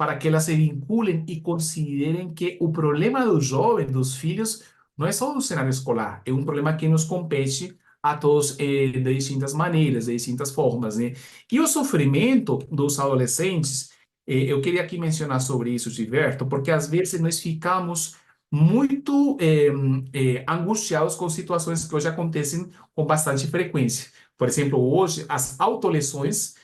para que elas se vinculem e considerem que o problema do jovem, dos filhos, não é só do cenário escolar, é um problema que nos compete a todos de distintas maneiras, de distintas formas, né? E o sofrimento dos adolescentes, eu queria aqui mencionar sobre isso, Gilberto, porque às vezes nós ficamos muito angustiados com situações que hoje acontecem com bastante frequência. Por exemplo, hoje, as autolesões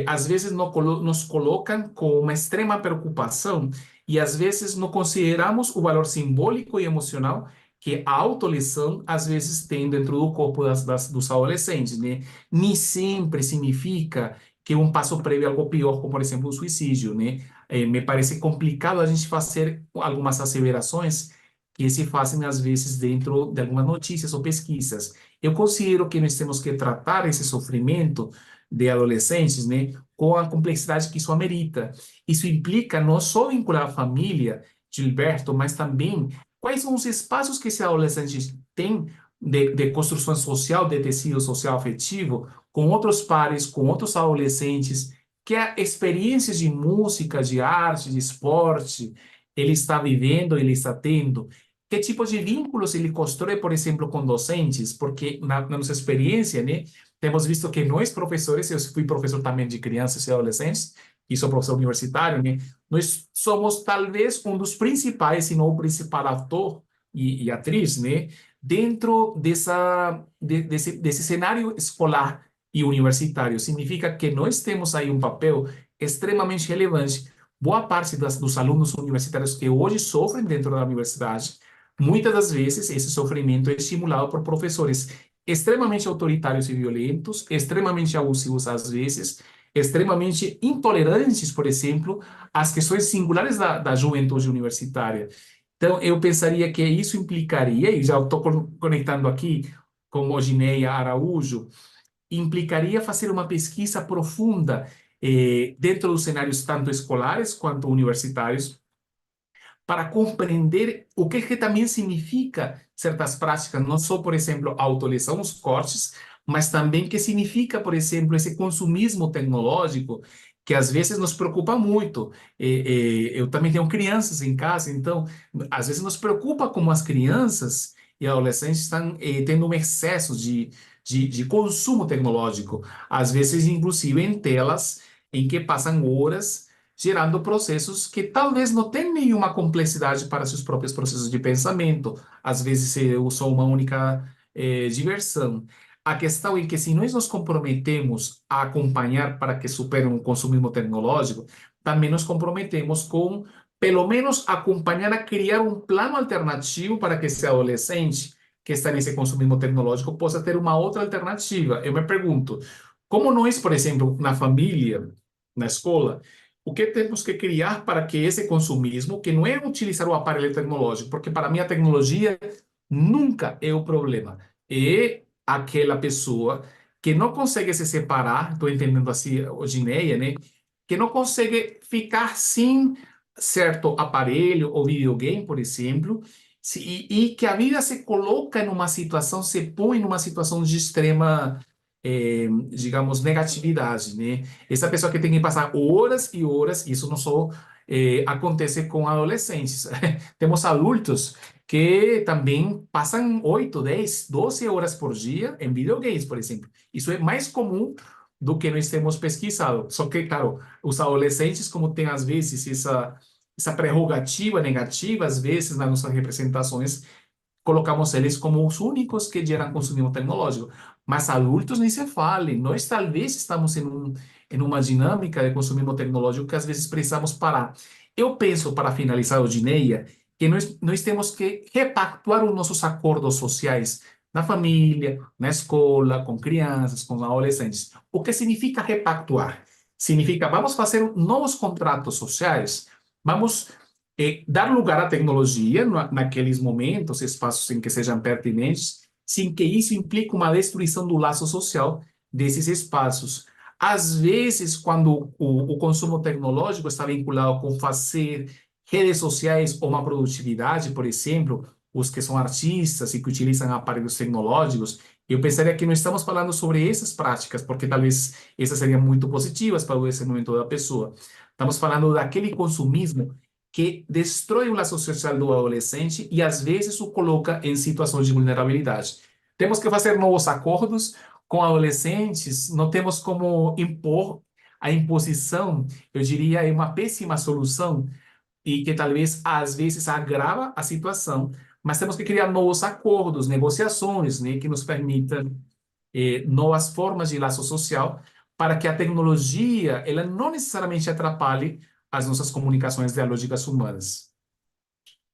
às vezes nos colocam com uma extrema preocupação e às vezes não consideramos o valor simbólico e emocional que a autolesão às vezes tem dentro do corpo dos adolescentes, né? Nem sempre significa que um passo prévio é algo pior, como por exemplo o suicídio, né? Me parece complicado a gente fazer algumas asseverações que se fazem às vezes dentro de algumas notícias ou pesquisas. Eu considero que nós temos que tratar esse sofrimento de adolescentes, né, com a complexidade que isso amerita. Isso implica não só vincular a família, Gilberto, mas também quais são os espaços que esse adolescente tem de construção social, de tecido social afetivo, com outros pares, com outros adolescentes, que experiências de música, de arte, de esporte, ele está vivendo, ele está tendo. Que tipo de vínculos ele constrói, por exemplo, com docentes? Porque na nossa experiência, né, temos visto que nós, professores, eu fui professor também de crianças e adolescentes, e sou professor universitário, né, nós somos talvez um dos principais, se não o principal ator e atriz, né, dentro desse cenário escolar e universitário. Significa que nós temos aí um papel extremamente relevante. Boa parte dos alunos universitários que hoje sofrem dentro da universidade, muitas das vezes esse sofrimento é estimulado por professores extremamente autoritários e violentos, extremamente abusivos às vezes, extremamente intolerantes, por exemplo, às questões singulares da juventude universitária. Então, eu pensaria que isso implicaria, e já estou conectando aqui com o Gineia Araújo, implicaria fazer uma pesquisa profunda dentro dos cenários tanto escolares quanto universitários, para compreender o que também significa certas práticas, não só, por exemplo, a autolesão, os cortes, mas também que significa, por exemplo, esse consumismo tecnológico, que às vezes nos preocupa muito. Eu também tenho crianças em casa, então, às vezes nos preocupa como as crianças e adolescentes estão tendo um excesso de consumo tecnológico, às vezes, inclusive, em telas em que passam horas gerando processos que talvez não tenham nenhuma complexidade para seus próprios processos de pensamento. Às vezes se usa uma única diversão. A questão é que se nós nos comprometemos a acompanhar para que superem o consumismo tecnológico, também nos comprometemos com, pelo menos, acompanhar a criar um plano alternativo para que esse adolescente que está nesse consumismo tecnológico possa ter uma outra alternativa. Eu me pergunto, como nós, por exemplo, na família, na escola, o que temos que criar para que esse consumismo, que não é utilizar o aparelho tecnológico, porque para mim a tecnologia nunca é o problema, é aquela pessoa que não consegue se separar, estou entendendo assim, hoje né, que não consegue ficar sem certo aparelho ou videogame, por exemplo, e que a vida se coloca numa situação, se põe numa situação de extrema digamos, negatividade, né? Essa pessoa que tem que passar horas e horas, isso não só acontece com adolescentes. Temos adultos que também passam 8, 10, 12 horas por dia em videogames, por exemplo. Isso é mais comum do que nós temos pesquisado. Só que, claro, os adolescentes, como tem às vezes essa prerrogativa negativa, às vezes nas nossas representações, colocamos eles como os únicos que geram consumismo tecnológico. Mas adultos nem se fale. Nós talvez estamos em uma dinâmica de consumismo tecnológico que às vezes precisamos parar. Eu penso, para finalizar, Odineia, que nós temos que repactuar os nossos acordos sociais na família, na escola, com crianças, com adolescentes. O que significa repactuar? Significa, vamos fazer novos contratos sociais, vamos dar lugar à tecnologia naqueles momentos, espaços em que sejam pertinentes, sem que isso implique uma destruição do laço social desses espaços. Às vezes, quando o consumo tecnológico está vinculado com fazer redes sociais ou uma produtividade, por exemplo, os que são artistas e que utilizam aparelhos tecnológicos, eu pensaria que não estamos falando sobre essas práticas, porque talvez essas seriam muito positivas para o desenvolvimento da pessoa. Estamos falando daquele consumismo que destrói o laço social do adolescente e, às vezes, o coloca em situações de vulnerabilidade. Temos que fazer novos acordos com adolescentes, não temos como impor. A imposição, eu diria, é uma péssima solução e que talvez, às vezes, agrava a situação, mas temos que criar novos acordos, negociações, né, que nos permitam novas formas de laço social para que a tecnologia ela não necessariamente atrapalhe as nossas comunicações dialógicas humanas.